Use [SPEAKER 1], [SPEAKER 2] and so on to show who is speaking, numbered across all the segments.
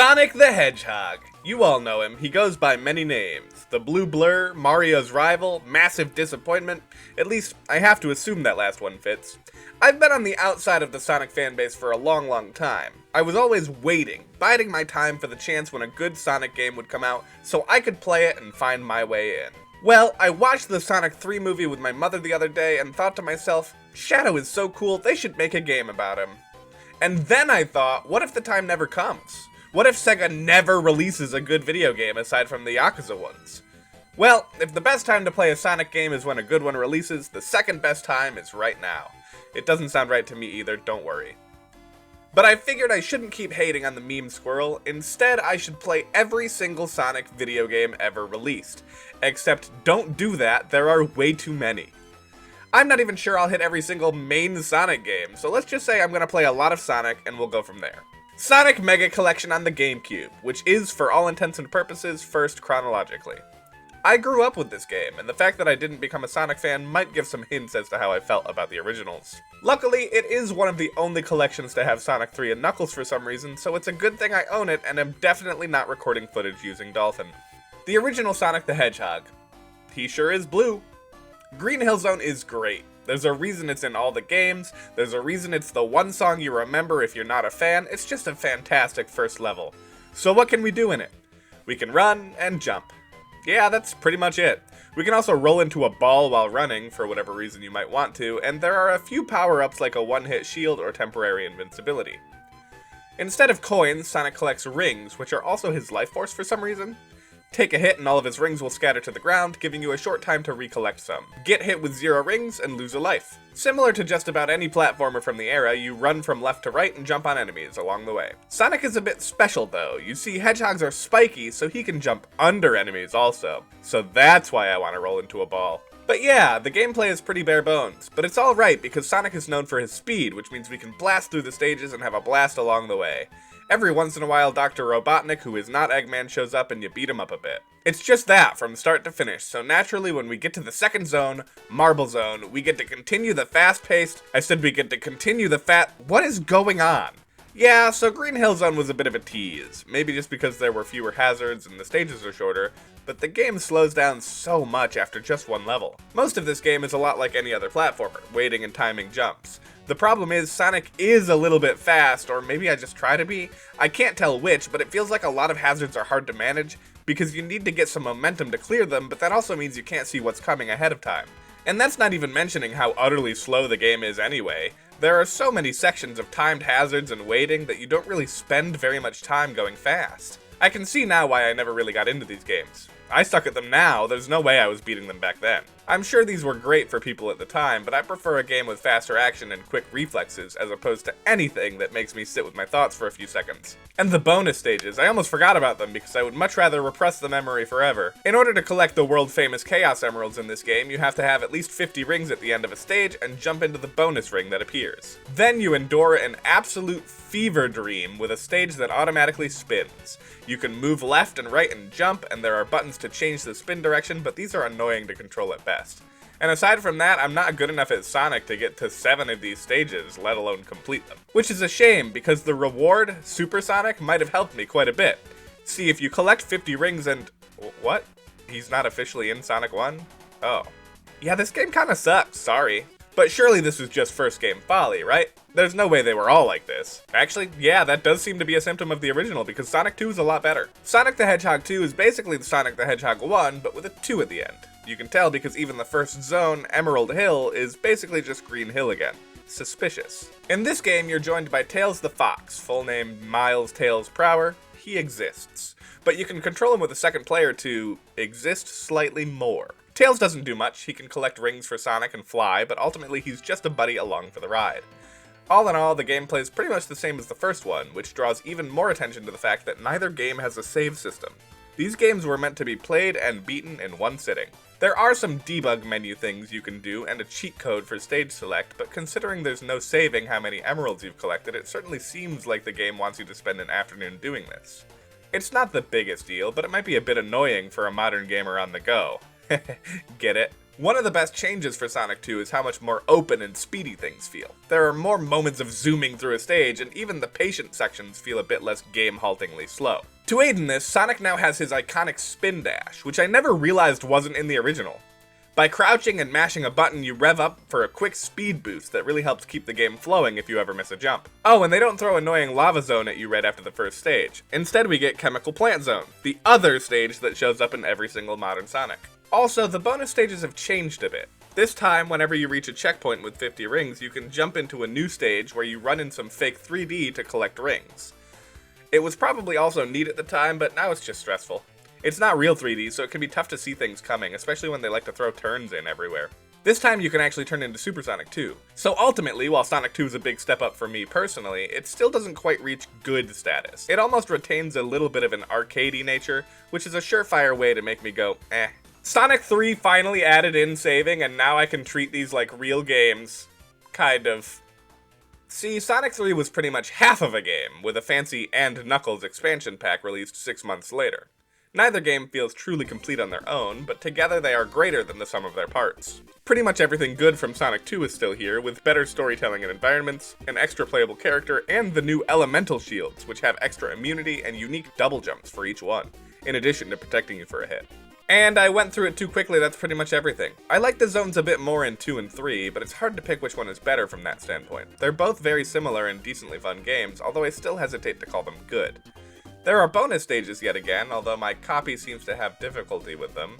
[SPEAKER 1] Sonic the Hedgehog. You all know him, he goes by many names. The Blue Blur, Mario's rival, Massive Disappointment. At least, I have to assume that last one fits. I've been on the outside of the Sonic fanbase for a long time. I was always waiting, biding my time for the chance when a good Sonic game would come out so I could play it and find my way in. Well, I watched the Sonic 3 movie with my mother the other day and thought to myself, Shadow is so cool, they should make a game about him. And then I thought, what if the time never comes? What if Sega never releases a good video game aside from the Yakuza ones? Well, if the best time to play a Sonic game is when a good one releases, the second best time is right now. It doesn't sound right to me either, don't worry. But I figured I shouldn't keep hating on the meme squirrel, instead I should play every single Sonic video game ever released. Except don't do that, there are way too many. I'm not even sure I'll hit every single main Sonic game, so let's just say I'm gonna play a lot of Sonic and we'll go from there. Sonic Mega Collection on the GameCube, which is, for all intents and purposes, first chronologically. I grew up with this game, and the fact that I didn't become a Sonic fan might give some hints as to how I felt about the originals. Luckily, it is one of the only collections to have Sonic 3 and Knuckles for some reason, so it's a good thing I own it and am definitely not recording footage using Dolphin. The original Sonic the Hedgehog. He sure is blue. Green Hill Zone is great. There's a reason it's in all the games, there's a reason it's the one song you remember if you're not a fan, it's just a fantastic first level. So what can we do in it? We can run and jump. Yeah, that's pretty much it. We can also roll into a ball while running, for whatever reason you might want to, and there are a few power-ups like a one-hit shield or temporary invincibility. Instead of coins, Sonic collects rings, which are also his life force for some reason. Take a hit and all of his rings will scatter to the ground, giving you a short time to recollect some. Get hit with 0 rings and lose a life. Similar to just about any platformer from the era, you run from left to right and jump on enemies along the way. Sonic is a bit special though. You see, hedgehogs are spiky, so he can jump under enemies also. So that's why I want to roll into a ball. But yeah, the gameplay is pretty bare bones, but it's alright because Sonic is known for his speed, which means we can blast through the stages and have a blast along the way. Every once in a while, Dr. Robotnik, who is not Eggman, shows up and you beat him up a bit. It's just that, from start to finish, so naturally when we get to the second zone, Marble Zone, we get to continue the fast-paced, what is going on? Yeah, so Green Hill Zone was a bit of a tease, maybe just because there were fewer hazards and the stages are shorter, but the game slows down so much after just one level. Most of this game is a lot like any other platformer, waiting and timing jumps. The problem is, Sonic is a little bit fast, or maybe I just try to be. I can't tell which, but it feels like a lot of hazards are hard to manage, because you need to get some momentum to clear them, but that also means you can't see what's coming ahead of time. And that's not even mentioning how utterly slow the game is anyway. There are so many sections of timed hazards and waiting that you don't really spend very much time going fast. I can see now why I never really got into these games. I suck at them now, there's no way I was beating them back then. I'm sure these were great for people at the time, but I prefer a game with faster action and quick reflexes as opposed to anything that makes me sit with my thoughts for a few seconds. And the bonus stages, I almost forgot about them because I would much rather repress the memory forever. In order to collect the world-famous Chaos Emeralds in this game, you have to have at least 50 rings at the end of a stage and jump into the bonus ring that appears. Then you endure an absolute fever dream with a stage that automatically spins. You can move left and right and jump, and there are buttons to change the spin direction, but these are annoying to control at best. And aside from that, I'm not good enough at Sonic to get to 7 of these stages, let alone complete them. Which is a shame, because the reward, Super Sonic, might have helped me quite a bit. See, if you collect 50 rings and... what? He's not officially in Sonic 1? Oh. Yeah, this game kinda sucks, sorry. But surely this was just first game folly, right? There's no way they were all like this. Actually, yeah, that does seem to be a symptom of the original, because Sonic 2 is a lot better. Sonic the Hedgehog 2 is basically the Sonic the Hedgehog 1, but with a 2 at the end. You can tell because even the first zone, Emerald Hill, is basically just Green Hill again. Suspicious. In this game, you're joined by Tails the Fox, full name Miles Tails Prower. He exists. But you can control him with a second player to exist slightly more. Tails doesn't do much, he can collect rings for Sonic and fly, but ultimately he's just a buddy along for the ride. All in all, the gameplay is pretty much the same as the first one, which draws even more attention to the fact that neither game has a save system. These games were meant to be played and beaten in one sitting. There are some debug menu things you can do and a cheat code for stage select, but considering there's no saving how many emeralds you've collected, it certainly seems like the game wants you to spend an afternoon doing this. It's not the biggest deal, but it might be a bit annoying for a modern gamer on the go. Get it? One of the best changes for Sonic 2 is how much more open and speedy things feel. There are more moments of zooming through a stage, and even the patient sections feel a bit less game-haltingly slow. To aid in this, Sonic now has his iconic spin dash, which I never realized wasn't in the original. By crouching and mashing a button, you rev up for a quick speed boost that really helps keep the game flowing if you ever miss a jump. Oh, and they don't throw annoying lava zone at you right after the first stage. Instead, we get chemical plant zone, the other stage that shows up in every single modern Sonic. Also, the bonus stages have changed a bit. This time, whenever you reach a checkpoint with 50 rings, you can jump into a new stage where you run in some fake 3D to collect rings. It was probably also neat at the time, but now it's just stressful. It's not real 3D, so it can be tough to see things coming, especially when they like to throw turns in everywhere. This time you can actually turn into Super Sonic 2. So ultimately, while Sonic 2 is a big step up for me personally, it still doesn't quite reach good status. It almost retains a little bit of an arcadey nature, which is a surefire way to make me go, eh. Sonic 3 finally added in saving, and now I can treat these like real games. Kind of. See, Sonic 3 was pretty much half of a game, with a fancy and Knuckles expansion pack released 6 months later. Neither game feels truly complete on their own, but together they are greater than the sum of their parts. Pretty much everything good from Sonic 2 is still here, with better storytelling and environments, an extra playable character, and the new elemental shields, which have extra immunity and unique double jumps for each one, in addition to protecting you for a hit. And I went through it too quickly, that's pretty much everything. I like the zones a bit more in 2 and 3, but it's hard to pick which one is better from that standpoint. They're both very similar and decently fun games, although I still hesitate to call them good. There are bonus stages yet again, although my copy seems to have difficulty with them.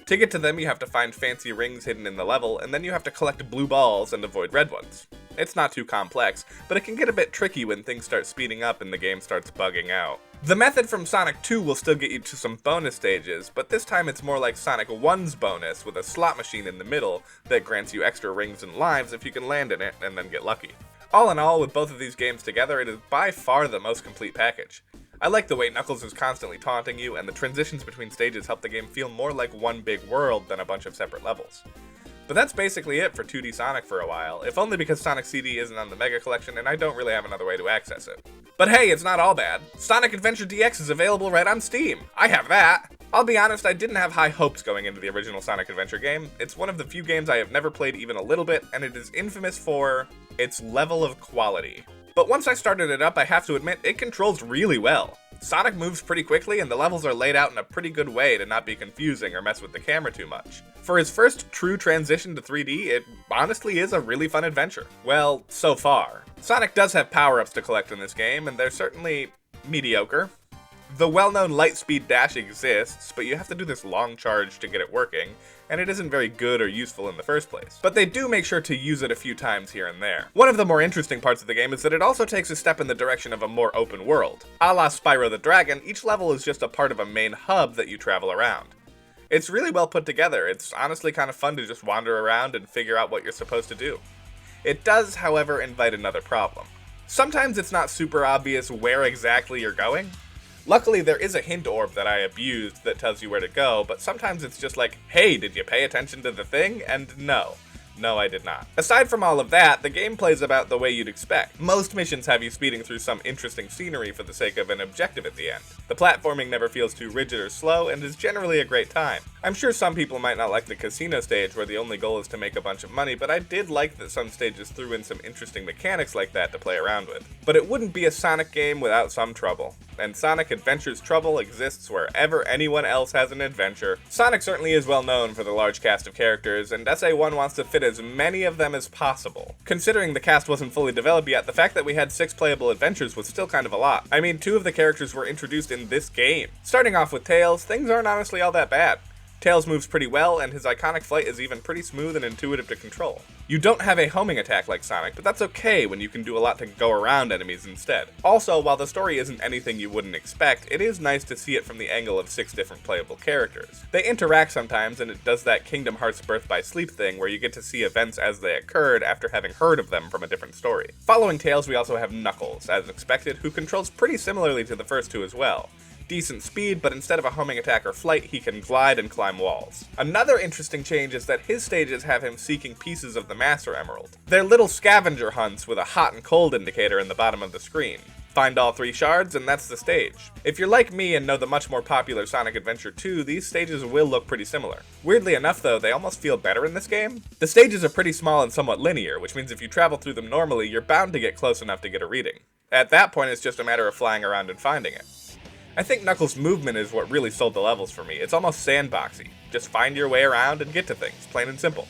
[SPEAKER 1] To get to them, you have to find fancy rings hidden in the level, and then you have to collect blue balls and avoid red ones. It's not too complex, but it can get a bit tricky when things start speeding up and the game starts bugging out. The method from Sonic 2 will still get you to some bonus stages, but this time it's more like Sonic 1's bonus with a slot machine in the middle that grants you extra rings and lives if you can land in it and then get lucky. All in all, with both of these games together, it is by far the most complete package. I like the way Knuckles is constantly taunting you, and the transitions between stages help the game feel more like one big world than a bunch of separate levels. But that's basically it for 2D Sonic for a while, if only because Sonic CD isn't on the Mega Collection and I don't really have another way to access it. But hey, it's not all bad. Sonic Adventure DX is available right on Steam. I have that! I'll be honest, I didn't have high hopes going into the original Sonic Adventure game. It's one of the few games I have never played even a little bit, and it is infamous for its level of quality. But once I started it up, I have to admit, it controls really well. Sonic moves pretty quickly, and the levels are laid out in a pretty good way to not be confusing or mess with the camera too much. For his first true transition to 3D, it honestly is a really fun adventure. Well, so far. Sonic does have power-ups to collect in this game, and they're certainly mediocre. The well-known light speed dash exists, but you have to do this long charge to get it working, and it isn't very good or useful in the first place. But they do make sure to use it a few times here and there. One of the more interesting parts of the game is that it also takes a step in the direction of a more open world. A la Spyro the Dragon, each level is just a part of a main hub that you travel around. It's really well put together. It's honestly kind of fun to just wander around and figure out what you're supposed to do. It does, however, invite another problem. Sometimes it's not super obvious where exactly you're going. Luckily, there is a hint orb that I abused that tells you where to go, but sometimes it's just like, hey, did you pay attention to the thing? And no. No, I did not. Aside from all of that, the game plays about the way you'd expect. Most missions have you speeding through some interesting scenery for the sake of an objective at the end. The platforming never feels too rigid or slow, and is generally a great time. I'm sure some people might not like the casino stage where the only goal is to make a bunch of money, but I did like that some stages threw in some interesting mechanics like that to play around with. But it wouldn't be a Sonic game without some trouble. And Sonic Adventure's trouble exists wherever anyone else has an adventure. Sonic certainly is well known for the large cast of characters, and SA1 wants to fit as many of them as possible. Considering the cast wasn't fully developed yet, the fact that we had 6 playable adventures was still kind of a lot. I mean, 2 of the characters were introduced in this game. Starting off with Tails, things aren't honestly all that bad. Tails moves pretty well, and his iconic flight is even pretty smooth and intuitive to control. You don't have a homing attack like Sonic, but that's okay when you can do a lot to go around enemies instead. Also, while the story isn't anything you wouldn't expect, it is nice to see it from the angle of 6 different playable characters. They interact sometimes, and it does that Kingdom Hearts Birth by Sleep thing where you get to see events as they occurred after having heard of them from a different story. Following Tails, we also have Knuckles, as expected, who controls pretty similarly to the first 2 as well. Decent speed, but instead of a homing attack or flight, he can glide and climb walls. Another interesting change is that his stages have him seeking pieces of the Master Emerald. They're little scavenger hunts with a hot and cold indicator in the bottom of the screen. Find all 3 shards, and that's the stage. If you're like me and know the much more popular Sonic Adventure 2, these stages will look pretty similar. Weirdly enough though, they almost feel better in this game. The stages are pretty small and somewhat linear, which means if you travel through them normally, you're bound to get close enough to get a reading. At that point, it's just a matter of flying around and finding it. I think Knuckles' movement is what really sold the levels for me. It's almost sandboxy. Just find your way around and get to things, plain and simple.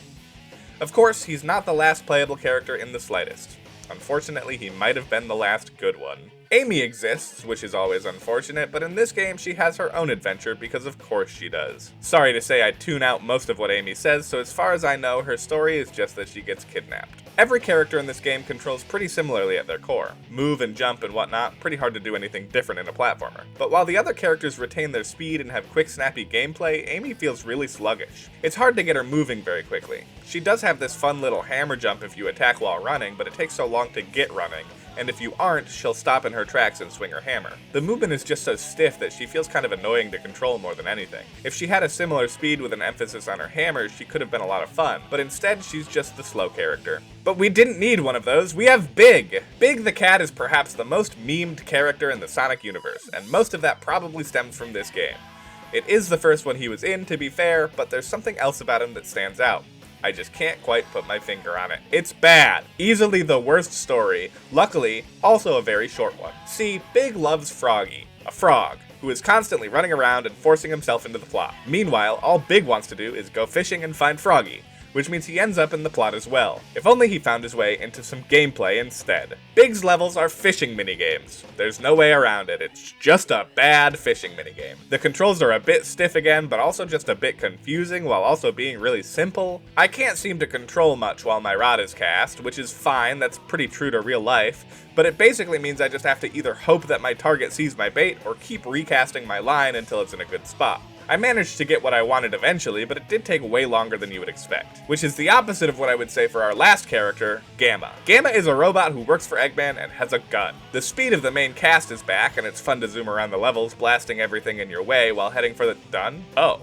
[SPEAKER 1] Of course, he's not the last playable character in the slightest. Unfortunately, he might have been the last good one. Amy exists, which is always unfortunate, but in this game she has her own adventure because of course she does. Sorry to say I tune out most of what Amy says, so as far as I know, her story is just that she gets kidnapped. Every character in this game controls pretty similarly at their core. Move and jump and whatnot, pretty hard to do anything different in a platformer. But while the other characters retain their speed and have quick snappy gameplay, Amy feels really sluggish. It's hard to get her moving very quickly. She does have this fun little hammer jump if you attack while running, but it takes so long to get running, and if you aren't, she'll stop in her tracks and swing her hammer. The movement is just so stiff that she feels kind of annoying to control more than anything. If she had a similar speed with an emphasis on her hammer, she could have been a lot of fun, but instead she's just the slow character. But we didn't need one of those, we have Big! Big the Cat is perhaps the most memed character in the Sonic universe, and most of that probably stems from this game. It is the first one he was in, to be fair, but there's something else about him that stands out. I just can't quite put my finger on it. It's bad. Easily the worst story. Luckily, also a very short one. See, Big loves Froggy, a frog, who is constantly running around and forcing himself into the plot. Meanwhile, all Big wants to do is go fishing and find Froggy, which means he ends up in the plot as well. If only he found his way into some gameplay instead. Big's levels are fishing minigames. There's no way around it, it's just a bad fishing minigame. The controls are a bit stiff again, but also just a bit confusing while also being really simple. I can't seem to control much while my rod is cast, which is fine, that's pretty true to real life, but it basically means I just have to either hope that my target sees my bait or keep recasting my line until it's in a good spot. I managed to get what I wanted eventually, but it did take way longer than you would expect. Which is the opposite of what I would say for our last character, Gamma. Gamma is a robot who works for Eggman and has a gun. The speed of the main cast is back, and it's fun to zoom around the levels, blasting everything in your way while heading for the... Done? Oh.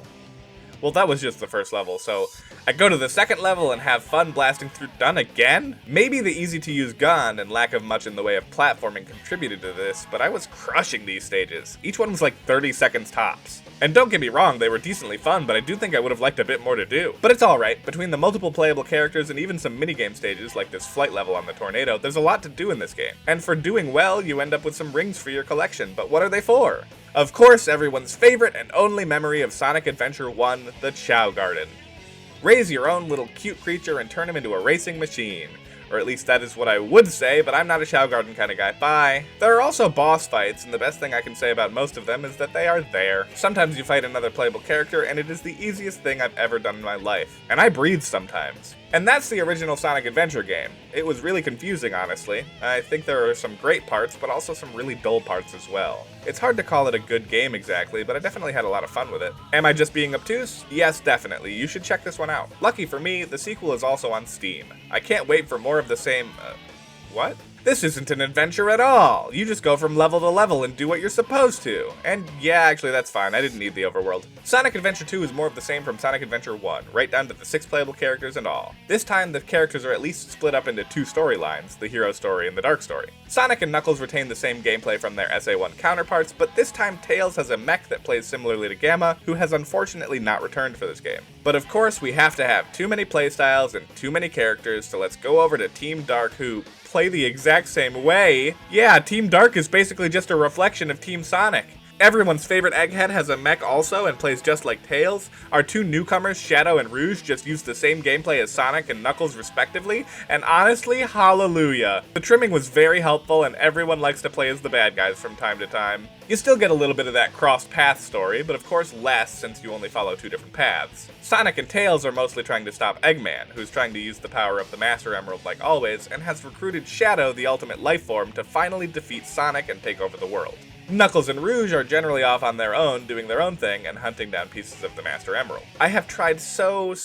[SPEAKER 1] Well, that was just the first level, so I go to the second level and have fun blasting through Done again? Maybe the easy-to-use gun and lack of much in the way of platforming contributed to this, but I was crushing these stages. Each one was like 30 seconds tops. And don't get me wrong, they were decently fun, but I do think I would have liked a bit more to do. But it's alright, between the multiple playable characters and even some minigame stages like this flight level on the tornado, there's a lot to do in this game. And for doing well, you end up with some rings for your collection, but what are they for? Of course, everyone's favorite and only memory of Sonic Adventure 1, the Chow Garden. Raise your own little cute creature and turn him into a racing machine. Or at least that is what I would say, but I'm not a Chow Garden kind of guy. Bye. There are also boss fights, and the best thing I can say about most of them is that they are there. Sometimes you fight another playable character, and it is the easiest thing I've ever done in my life. And I breathe sometimes. And that's the original Sonic Adventure game. It was really confusing, honestly. I think there are some great parts, but also some really dull parts as well. It's hard to call it a good game exactly, but I definitely had a lot of fun with it. Am I just being obtuse? Yes, definitely. You should check this one out. Lucky for me, the sequel is also on Steam. I can't wait for more of the same... what? This isn't an adventure at all! You just go from level to level and do what you're supposed to. And yeah, actually that's fine, I didn't need the overworld. Sonic Adventure 2 is more of the same from Sonic Adventure 1, right down to the 6 playable characters and all. This time the characters are at least split up into 2 storylines, the hero story and the dark story. Sonic and Knuckles retain the same gameplay from their SA1 counterparts, but this time Tails has a mech that plays similarly to Gamma, who has unfortunately not returned for this game. But of course we have to have too many playstyles and too many characters, so let's go over to Team Dark, who play the exact same way. Yeah, Team Dark is basically just a reflection of Team Sonic. Everyone's favorite Egghead has a mech also and plays just like Tails. Our 2 newcomers, Shadow and Rouge, just use the same gameplay as Sonic and Knuckles respectively, and honestly, hallelujah. The trimming was very helpful and everyone likes to play as the bad guys from time to time. You still get a little bit of that cross-path story, but of course less since you only follow 2 different paths. Sonic and Tails are mostly trying to stop Eggman, who's trying to use the power of the Master Emerald like always, and has recruited Shadow, the ultimate life form, to finally defeat Sonic and take over the world. Knuckles and Rouge are generally off on their own, doing their own thing, and hunting down pieces of the Master Emerald. I have tried so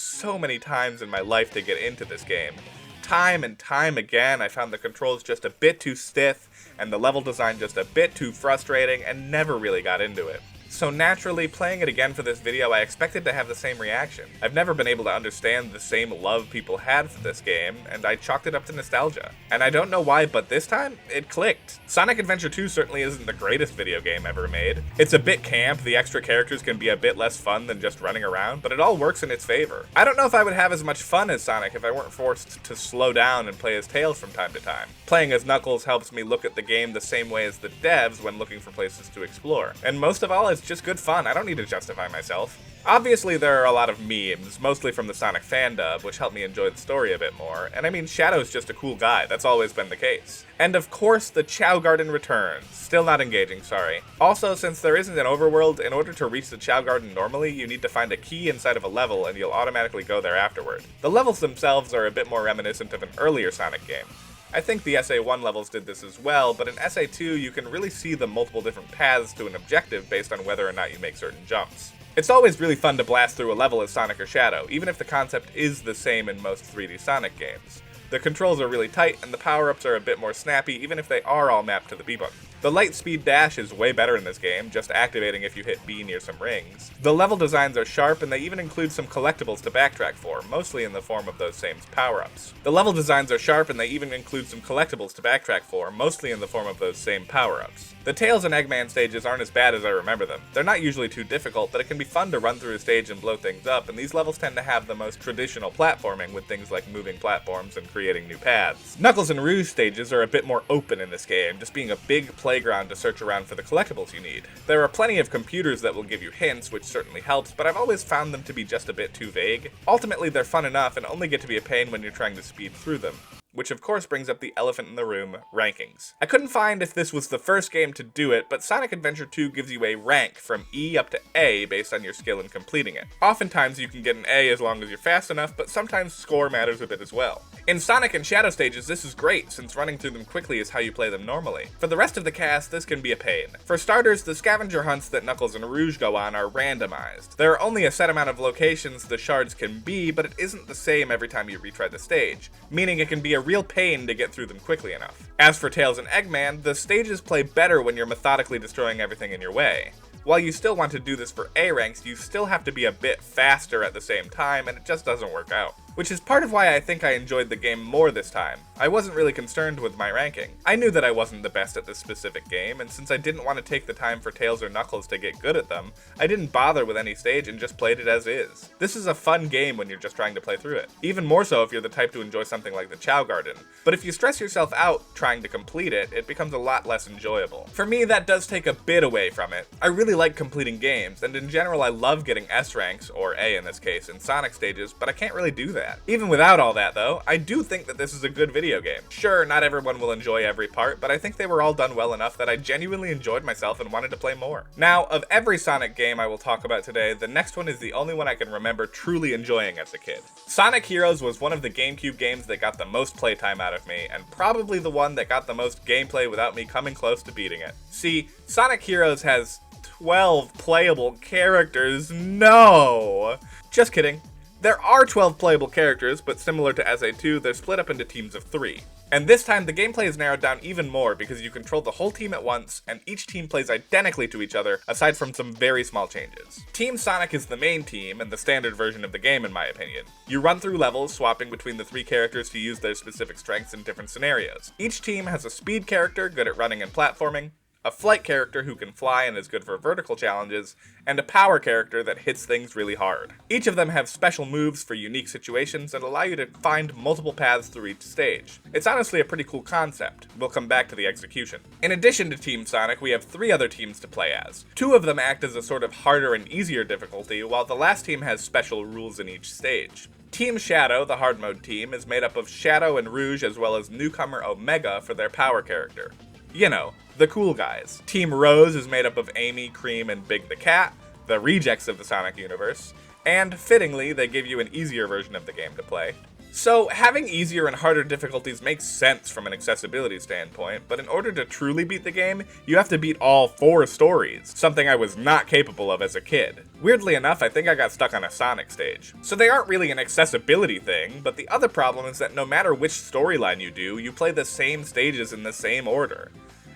[SPEAKER 1] many times in my life to get into this game. Time and time again, I found the controls just a bit too stiff, and the level design just a bit too frustrating, and never really got into it. So naturally, playing it again for this video, I expected to have the same reaction. I've never been able to understand the same love people had for this game, and I chalked it up to nostalgia. And I don't know why, but this time, it clicked. Sonic Adventure 2 certainly isn't the greatest video game ever made. It's a bit camp, the extra characters can be a bit less fun than just running around, but it all works in its favor. I don't know if I would have as much fun as Sonic if I weren't forced to slow down and play as Tails from time to time. Playing as Knuckles helps me look at the game the same way as the devs when looking for places to explore. And most of all, it's just good fun. I don't need to justify myself. Obviously, there are a lot of memes, mostly from the Sonic fandub, which help me enjoy the story a bit more, and I mean, Shadow's just a cool guy, that's always been the case. And of course, the Chow Garden returns. Still not engaging, sorry. Also, since there isn't an overworld, in order to reach the Chow Garden normally, you need to find a key inside of a level, and you'll automatically go there afterward. The levels themselves are a bit more reminiscent of an earlier Sonic game. I think the SA1 levels did this as well, but in SA2 you can really see the multiple different paths to an objective based on whether or not you make certain jumps. It's always really fun to blast through a level as Sonic or Shadow, even if the concept is the same in most 3D Sonic games. The controls are really tight, and the power-ups are a bit more snappy, even if they are all mapped to the B button. The light speed dash is way better in this game, just activating if you hit B near some rings. The level designs are sharp, and they even include some collectibles to backtrack for, mostly in the form of those same power-ups. The Tails and Eggman stages aren't as bad as I remember them. They're not usually too difficult, but it can be fun to run through a stage and blow things up, and these levels tend to have the most traditional platforming with things like moving platforms and creating new paths. Knuckles and Rouge stages are a bit more open in this game, just being a big playground to search around for the collectibles you need. There are plenty of computers that will give you hints, which certainly helps, but I've always found them to be just a bit too vague. Ultimately, they're fun enough and only get to be a pain when you're trying to speed through them. Which of course brings up the elephant in the room, rankings. I couldn't find if this was the first game to do it, but Sonic Adventure 2 gives you a rank from E up to A based on your skill in completing it. Oftentimes you can get an A as long as you're fast enough, but sometimes score matters a bit as well. In Sonic and Shadow stages, this is great, since running through them quickly is how you play them normally. For the rest of the cast, this can be a pain. For starters, the scavenger hunts that Knuckles and Rouge go on are randomized. There are only a set amount of locations the shards can be, but it isn't the same every time you retry the stage, meaning it can be a real pain to get through them quickly enough. As for Tails and Eggman, the stages play better when you're methodically destroying everything in your way. While you still want to do this for A ranks, you still have to be a bit faster at the same time, and it just doesn't work out. Which is part of why I think I enjoyed the game more this time. I wasn't really concerned with my ranking. I knew that I wasn't the best at this specific game, and since I didn't want to take the time for Tails or Knuckles to get good at them, I didn't bother with any stage and just played it as is. This is a fun game when you're just trying to play through it. Even more so if you're the type to enjoy something like the Chow Garden. But if you stress yourself out trying to complete it, it becomes a lot less enjoyable. For me, that does take a bit away from it. I really like completing games, and in general I love getting S ranks, or A in this case, in Sonic stages, but I can't really do that. Even without all that though, I do think that this is a good video game. Sure, not everyone will enjoy every part, but I think they were all done well enough that I genuinely enjoyed myself and wanted to play more. Now, of every Sonic game I will talk about today, the next one is the only one I can remember truly enjoying as a kid. Sonic Heroes was one of the GameCube games that got the most playtime out of me, and probably the one that got the most gameplay without me coming close to beating it. See, Sonic Heroes has 12 playable characters. No! Just kidding. There are 12 playable characters, but similar to SA2, they're split up into teams of 3. And this time, the gameplay is narrowed down even more because you control the whole team at once, and each team plays identically to each other, aside from some very small changes. Team Sonic is the main team, and the standard version of the game in my opinion. You run through levels, swapping between the 3 characters to use their specific strengths in different scenarios. Each team has a speed character, good at running and platforming, a flight character who can fly and is good for vertical challenges, and a power character that hits things really hard. Each of them have special moves for unique situations and allow you to find multiple paths through each stage. It's honestly a pretty cool concept. We'll come back to the execution. In addition to Team Sonic, we have 3 other teams to play as. 2 of them act as a sort of harder and easier difficulty, while the last team has special rules in each stage. Team Shadow, the hard mode team, is made up of Shadow and Rouge as well as newcomer Omega for their power character. You know, the cool guys. Team Rose is made up of Amy, Cream, and Big the Cat, the rejects of the Sonic universe, and fittingly, they give you an easier version of the game to play. So, having easier and harder difficulties makes sense from an accessibility standpoint, but in order to truly beat the game, you have to beat all 4 stories, something I was not capable of as a kid. Weirdly enough, I think I got stuck on a Sonic stage. So they aren't really an accessibility thing, but the other problem is that no matter which storyline you do, you play the same stages in the same order.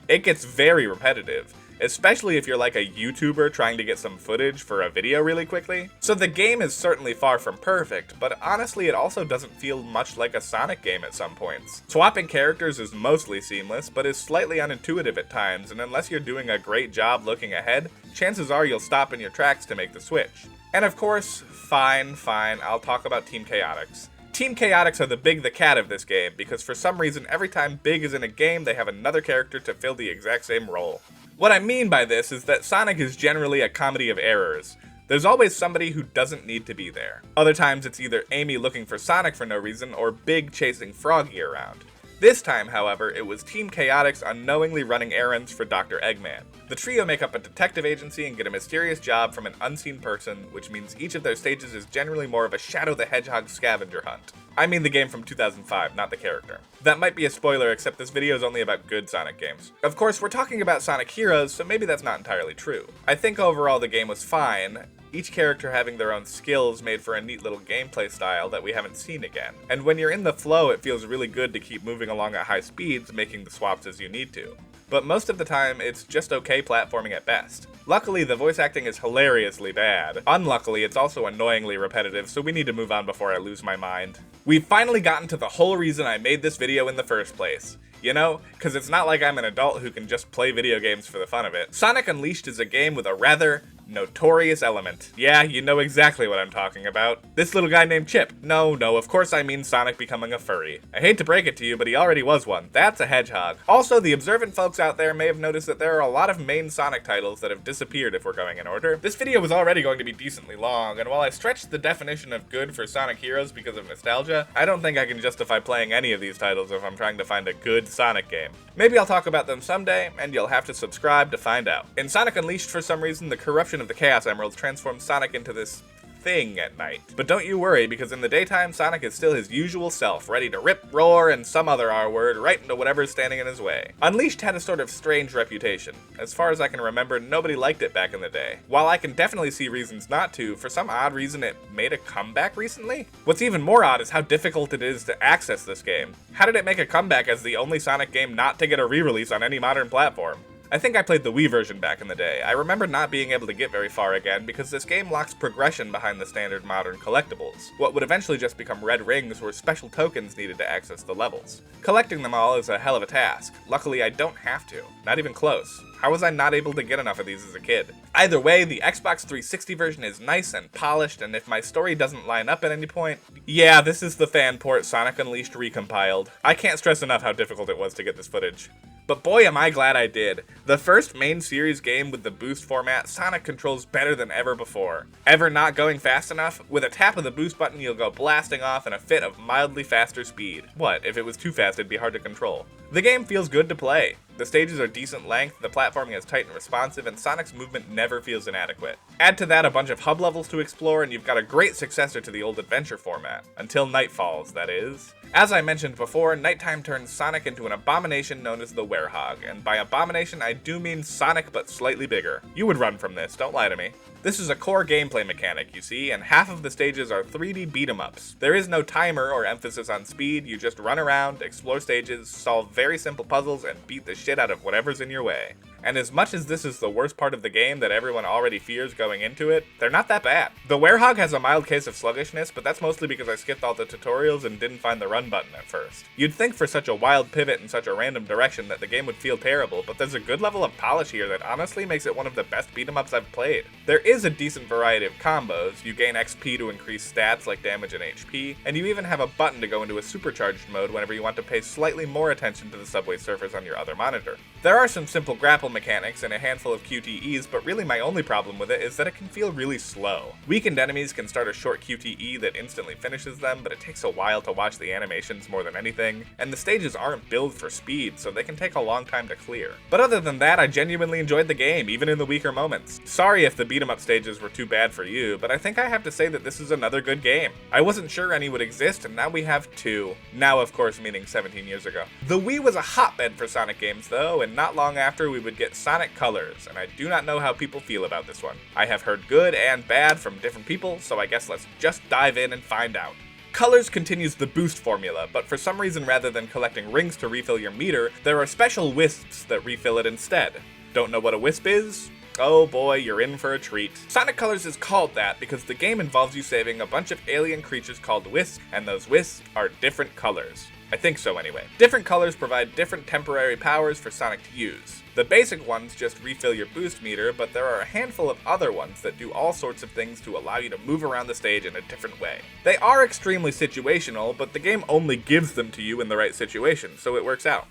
[SPEAKER 1] It gets very repetitive. especially if you're like a YouTuber trying to get some footage for a video really quickly. So the game is certainly far from perfect, but honestly it also doesn't feel much like a Sonic game at some points. Swapping characters is mostly seamless, but is slightly unintuitive at times, and unless you're doing a great job looking ahead, chances are you'll stop in your tracks to make the switch. And of course, fine, I'll talk about Team Chaotix. Team Chaotix are the Big the Cat of this game, because for some reason every time Big is in a game they have another character to fill the exact same role. What I mean by this is that Sonic is generally a comedy of errors. There's always somebody who doesn't need to be there. Other times it's either Amy looking for Sonic for no reason or Big chasing Froggy around. This time, however, it was Team Chaotix unknowingly running errands for Dr. Eggman. The trio make up a detective agency and get a mysterious job from an unseen person, which means each of their stages is generally more of a Shadow the Hedgehog scavenger hunt. I mean the game from 2005, not the character. That might be a spoiler, except this video is only about good Sonic games. Of course, we're talking about Sonic Heroes, so maybe that's not entirely true. I think overall the game was fine, each character having their own skills made for a neat little gameplay style that we haven't seen again. And when you're in the flow, it feels really good to keep moving along at high speeds, making the swaps as you need to. But most of the time, it's just okay platforming at best. Luckily, the voice acting is hilariously bad. Unluckily, it's also annoyingly repetitive, so we need to move on before I lose my mind. We've finally gotten to the whole reason I made this video in the first place. You know, because it's not like I'm an adult who can just play video games for the fun of it. Sonic Unleashed is a game with a rather notorious element. Yeah, you know exactly what I'm talking about. This little guy named Chip. No, of course I mean Sonic becoming a furry. I hate to break it to you, but he already was one. That's a hedgehog. Also, the observant folks out there may have noticed that there are a lot of main Sonic titles that have disappeared if we're going in order. This video was already going to be decently long, and while I stretched the definition of good for Sonic Heroes because of nostalgia, I don't think I can justify playing any of these titles if I'm trying to find a good Sonic game. Maybe I'll talk about them someday, and you'll have to subscribe to find out. In Sonic Unleashed, for some reason, the corruption of the Chaos Emeralds transformed Sonic into this thing at night. But don't you worry, because in the daytime, Sonic is still his usual self, ready to rip, roar, and some other R-word right into whatever's standing in his way. Unleashed had a sort of strange reputation. As far as I can remember, nobody liked it back in the day. While I can definitely see reasons not to, for some odd reason it made a comeback recently? What's even more odd is how difficult it is to access this game. How did it make a comeback as the only Sonic game not to get a re-release on any modern platform? I think I played the Wii version back in the day. I remember not being able to get very far again because this game locks progression behind the standard modern collectibles. What would eventually just become red rings were special tokens needed to access the levels. Collecting them all is a hell of a task. Luckily, I don't have to. Not even close. How was I not able to get enough of these as a kid? Either way, the Xbox 360 version is nice and polished, and if my story doesn't line up at any point, yeah, this is the fan port Sonic Unleashed recompiled. I can't stress enough how difficult it was to get this footage. But boy am I glad I did. The first main series game with the boost format, Sonic controls better than ever before. Ever not going fast enough? With a tap of the boost button you'll go blasting off in a fit of mildly faster speed. What, if it was too fast it'd be hard to control. The game feels good to play. The stages are decent length, the platforming is tight and responsive, and Sonic's movement never feels inadequate. Add to that a bunch of hub levels to explore, and you've got a great successor to the old adventure format. Until night falls, that is. As I mentioned before, nighttime turns Sonic into an abomination known as the Werehog, and by abomination I do mean Sonic but slightly bigger. You would run from this, don't lie to me. This is a core gameplay mechanic, you see, and half of the stages are 3D beat-em-ups. There is no timer or emphasis on speed, you just run around, explore stages, solve very simple puzzles, and beat the shit out of whatever's in your way. And as much as this is the worst part of the game that everyone already fears going into it, they're not that bad. The Werehog has a mild case of sluggishness, but that's mostly because I skipped all the tutorials and didn't find the run button at first. You'd think for such a wild pivot in such a random direction that the game would feel terrible, but there's a good level of polish here that honestly makes it one of the best beat-em-ups I've played. There is a decent variety of combos, you gain XP to increase stats like damage and HP, and you even have a button to go into a supercharged mode whenever you want to pay slightly more attention to the subway surfers on your other monitor. There are some simple grapple mechanics and a handful of QTEs, but really my only problem with it is that it can feel really slow. Weakened enemies can start a short QTE that instantly finishes them, but it takes a while to watch the animations more than anything, and the stages aren't built for speed, so they can take a long time to clear. But other than that, I genuinely enjoyed the game, even in the weaker moments. Sorry if the beat-em-up stages were too bad for you, but I think I have to say that this is another good game. I wasn't sure any would exist, and now we have two. Now, of course, meaning 17 years ago. The Wii was a hotbed for Sonic games, though, and not long after we would get Sonic Colors, and I do not know how people feel about this one. I have heard good and bad from different people, so I guess let's just dive in and find out. Colors continues the boost formula, but for some reason rather than collecting rings to refill your meter, there are special wisps that refill it instead. Don't know what a wisp is? Oh boy, you're in for a treat. Sonic Colors is called that because the game involves you saving a bunch of alien creatures called wisps, and those wisps are different colors. I think so anyway. Different colors provide different temporary powers for Sonic to use. The basic ones just refill your boost meter, but there are a handful of other ones that do all sorts of things to allow you to move around the stage in a different way. They are extremely situational, but the game only gives them to you in the right situation, so it works out.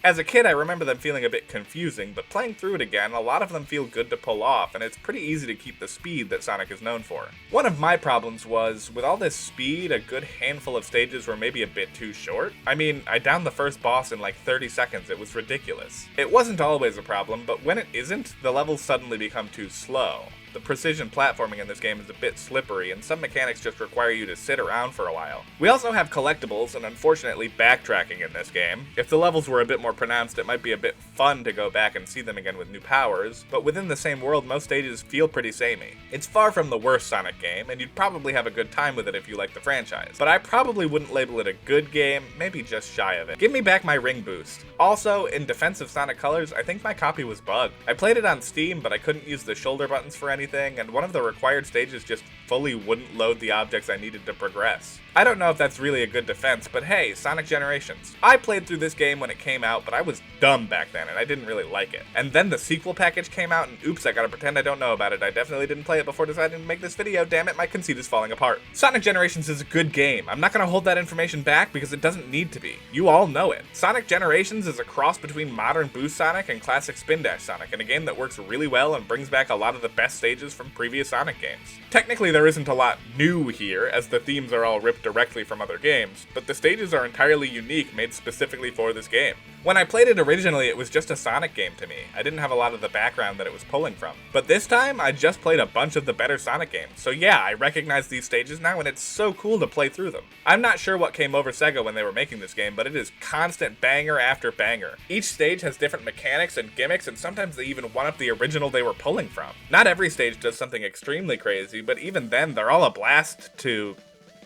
[SPEAKER 1] As a kid, I remember them feeling a bit confusing, but playing through it again, a lot of them feel good to pull off, and it's pretty easy to keep the speed that Sonic is known for. One of my problems was, with all this speed, a good handful of stages were maybe a bit too short. I mean, I downed the first boss in like 30 seconds, it was ridiculous. It wasn't always a problem, but when it isn't, the levels suddenly become too slow. The precision platforming in this game is a bit slippery, and some mechanics just require you to sit around for a while. We also have collectibles, and unfortunately backtracking in this game. If the levels were a bit more pronounced, it might be a bit fun to go back and see them again with new powers, but within the same world, most stages feel pretty samey. It's far from the worst Sonic game, and you'd probably have a good time with it if you like the franchise, but I probably wouldn't label it a good game, maybe just shy of it. Give me back my ring boost. Also, in defense of Sonic Colors, I think my copy was bugged. I played it on Steam, but I couldn't use the shoulder buttons for anything, and one of the required stages just fully wouldn't load the objects I needed to progress. I don't know if that's really a good defense, but hey, Sonic Generations. I played through this game when it came out, but I was dumb back then, and I didn't really like it. And then the sequel package came out, and oops, I gotta pretend I don't know about it. I definitely didn't play it before deciding to make this video. Damn it, my conceit is falling apart. Sonic Generations is a good game. I'm not gonna hold that information back because it doesn't need to be. You all know it. Sonic Generations is a cross between modern Boost Sonic and classic Spin Dash Sonic, and a game that works really well and brings back a lot of the best stages from previous Sonic games. Technically, there isn't a lot new here, as the themes are all ripped directly from other games, but the stages are entirely unique, made specifically for this game. When I played it originally, it was just a Sonic game to me. I didn't have a lot of the background that it was pulling from. But this time, I just played a bunch of the better Sonic games. So yeah, I recognize these stages now, and it's so cool to play through them. I'm not sure what came over Sega when they were making this game, but it is constant banger after banger. Each stage has different mechanics and gimmicks, and sometimes they even one-up the original they were pulling from. Not every stage does something extremely crazy, but even then, they're all a blast to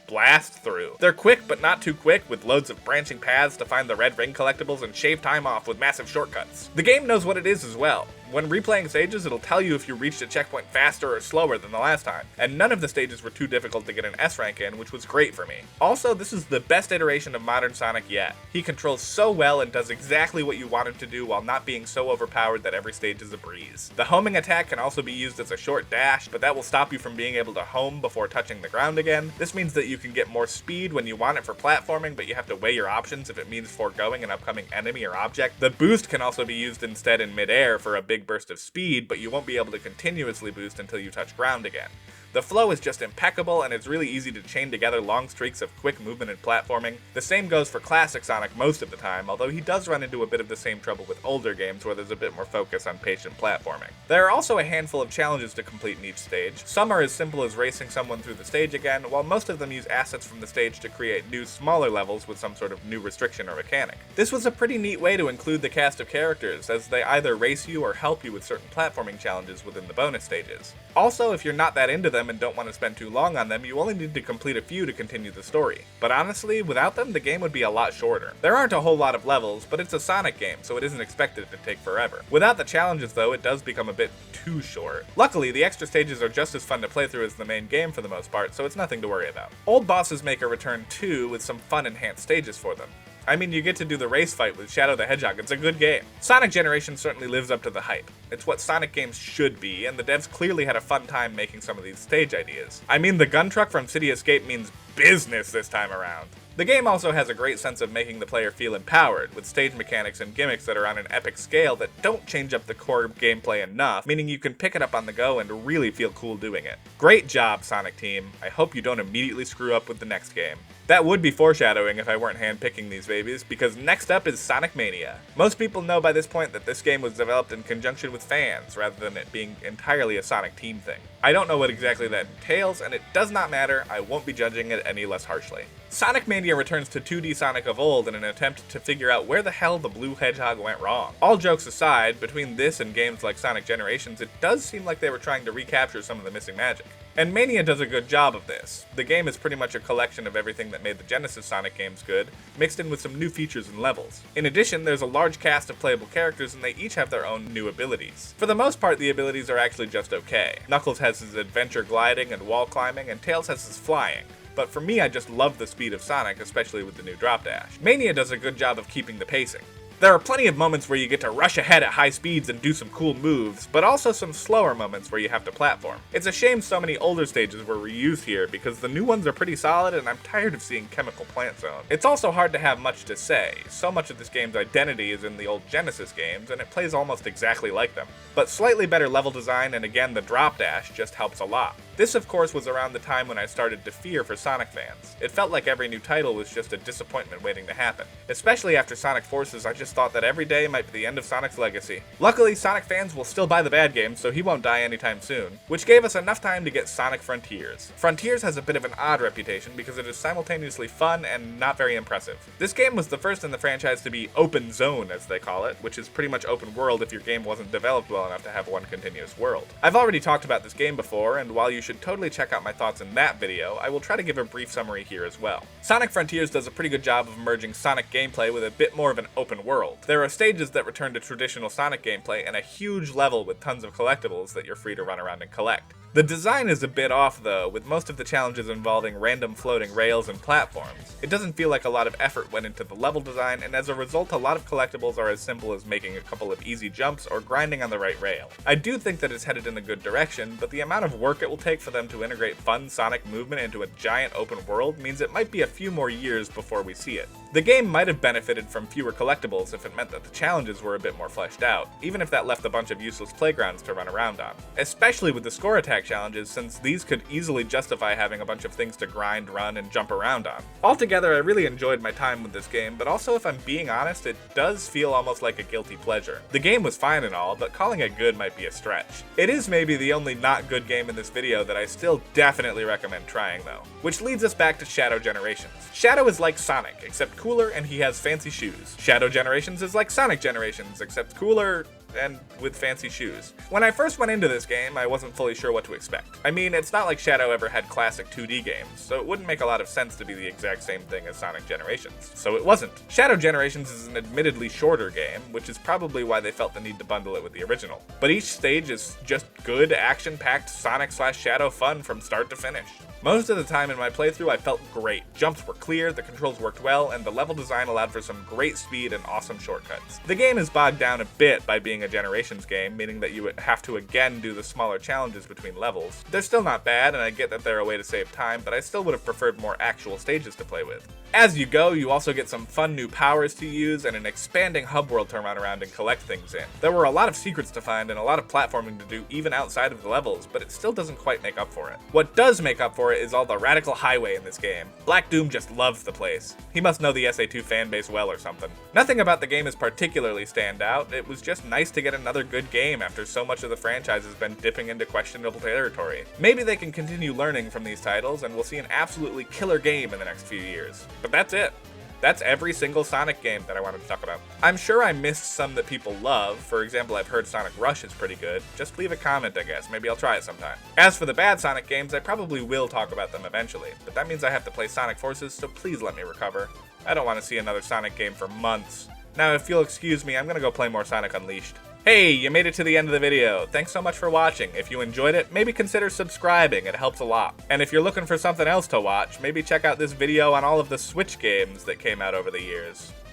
[SPEAKER 1] blast through. They're quick, but not too quick, with loads of branching paths to find the red ring collectibles and shave time off with massive shortcuts. The game knows what it is as well. When replaying stages, it'll tell you if you reached a checkpoint faster or slower than the last time, and none of the stages were too difficult to get an S rank in, which was great for me. Also, this is the best iteration of modern Sonic yet. He controls so well and does exactly what you want him to do while not being so overpowered that every stage is a breeze. The homing attack can also be used as a short dash, but that will stop you from being able to home before touching the ground again. This means that you can get more speed when you want it for platforming, but you have to weigh your options if it means foregoing an upcoming enemy or object. The boost can also be used instead in midair for a big burst of speed, but you won't be able to continuously boost until you touch ground again. The flow is just impeccable, and it's really easy to chain together long streaks of quick movement and platforming. The same goes for classic Sonic most of the time, although he does run into a bit of the same trouble with older games where there's a bit more focus on patient platforming. There are also a handful of challenges to complete in each stage. Some are as simple as racing someone through the stage again, while most of them use assets from the stage to create new, smaller levels with some sort of new restriction or mechanic. This was a pretty neat way to include the cast of characters, as they either race you or help you with certain platforming challenges within the bonus stages. Also, if you're not that into them and don't want to spend too long on them, you only need to complete a few to continue the story. But honestly, without them, the game would be a lot shorter. There aren't a whole lot of levels, but it's a Sonic game, so it isn't expected to take forever. Without the challenges though, it does become a bit too short. Luckily, the extra stages are just as fun to play through as the main game for the most part, so it's nothing to worry about. Old bosses make a return too, with some fun enhanced stages for them. I mean, you get to do the race fight with Shadow the Hedgehog. It's a good game. Sonic Generations certainly lives up to the hype. It's what Sonic games should be, and the devs clearly had a fun time making some of these stage ideas. I mean, the gun truck from City Escape means business this time around. The game also has a great sense of making the player feel empowered, with stage mechanics and gimmicks that are on an epic scale that don't change up the core gameplay enough, meaning you can pick it up on the go and really feel cool doing it. Great job, Sonic Team. I hope you don't immediately screw up with the next game. That would be foreshadowing if I weren't handpicking these babies, because next up is Sonic Mania. Most people know by this point that this game was developed in conjunction with fans, rather than it being entirely a Sonic Team thing. I don't know what exactly that entails, and it does not matter. I won't be judging it any less harshly. Sonic Mania returns to 2D Sonic of old in an attempt to figure out where the hell the blue hedgehog went wrong. All jokes aside, between this and games like Sonic Generations, it does seem like they were trying to recapture some of the missing magic. And Mania does a good job of this. The game is pretty much a collection of everything that made the Genesis Sonic games good, mixed in with some new features and levels. In addition, there's a large cast of playable characters and they each have their own new abilities. For the most part, the abilities are actually just okay. Knuckles has his adventure gliding and wall climbing, and Tails has his flying. But for me, I just love the speed of Sonic, especially with the new drop dash. Mania does a good job of keeping the pacing. There are plenty of moments where you get to rush ahead at high speeds and do some cool moves, but also some slower moments where you have to platform. It's a shame so many older stages were reused here because the new ones are pretty solid and I'm tired of seeing Chemical Plant Zone. It's also hard to have much to say. So much of this game's identity is in the old Genesis games and it plays almost exactly like them. But slightly better level design and again the drop dash just helps a lot. This of course was around the time when I started to fear for Sonic fans. It felt like every new title was just a disappointment waiting to happen. Especially after Sonic Forces, I just thought that every day might be the end of Sonic's legacy. Luckily, Sonic fans will still buy the bad game, so he won't die anytime soon, which gave us enough time to get Sonic Frontiers. Frontiers has a bit of an odd reputation because it is simultaneously fun and not very impressive. This game was the first in the franchise to be open zone, as they call it, which is pretty much open world if your game wasn't developed well enough to have one continuous world. I've already talked about this game before, and while you should totally check out my thoughts in that video, I will try to give a brief summary here as well. Sonic Frontiers does a pretty good job of merging Sonic gameplay with a bit more of an open world. There are stages that return to traditional Sonic gameplay and a huge level with tons of collectibles that you're free to run around and collect. The design is a bit off though, with most of the challenges involving random floating rails and platforms. It doesn't feel like a lot of effort went into the level design, and as a result a lot of collectibles are as simple as making a couple of easy jumps or grinding on the right rail. I do think that it's headed in a good direction, but the amount of work it will take for them to integrate fun Sonic movement into a giant open world means it might be a few more years before we see it. The game might have benefited from fewer collectibles if it meant that the challenges were a bit more fleshed out, even if that left a bunch of useless playgrounds to run around on. Especially with the score attack challenges, since these could easily justify having a bunch of things to grind, run, and jump around on. Altogether, I really enjoyed my time with this game, but also if I'm being honest, it does feel almost like a guilty pleasure. The game was fine and all, but calling it good might be a stretch. It is maybe the only not good game in this video that I still definitely recommend trying though. Which leads us back to Shadow Generations. Shadow is like Sonic, except cooler and he has fancy shoes. Shadow Generations is like Sonic Generations, except cooler and with fancy shoes. When I first went into this game, I wasn't fully sure what to expect. I mean, it's not like Shadow ever had classic 2D games, so it wouldn't make a lot of sense to be the exact same thing as Sonic Generations. So it wasn't. Shadow Generations is an admittedly shorter game, which is probably why they felt the need to bundle it with the original. But each stage is just good, action-packed Sonic/Shadow fun from start to finish. Most of the time in my playthrough I felt great. Jumps were clear, the controls worked well, and the level design allowed for some great speed and awesome shortcuts. The game is bogged down a bit by being a Generations game, meaning that you would have to again do the smaller challenges between levels. They're still not bad, and I get that they're a way to save time, but I still would have preferred more actual stages to play with. As you go, you also get some fun new powers to use and an expanding hub world to run around and collect things in. There were a lot of secrets to find and a lot of platforming to do even outside of the levels, but it still doesn't quite make up for it. What does make up for it is all the radical highway in this game. Black Doom just loves the place. He must know the SA2 fanbase well or something. Nothing about the game is particularly stand out. It was just nice to get another good game after so much of the franchise has been dipping into questionable territory. Maybe they can continue learning from these titles and we'll see an absolutely killer game in the next few years. But that's it. That's every single Sonic game that I wanted to talk about. I'm sure I missed some that people love. For example, I've heard Sonic Rush is pretty good. Just leave a comment, I guess. Maybe I'll try it sometime. As for the bad Sonic games, I probably will talk about them eventually, but that means I have to play Sonic Forces, so please let me recover. I don't want to see another Sonic game for months. Now, if you'll excuse me, I'm gonna go play more Sonic Unleashed. Hey, you made it to the end of the video. Thanks so much for watching. If you enjoyed it, maybe consider subscribing. It helps a lot. And if you're looking for something else to watch, maybe check out this video on all of the Switch games that came out over the years.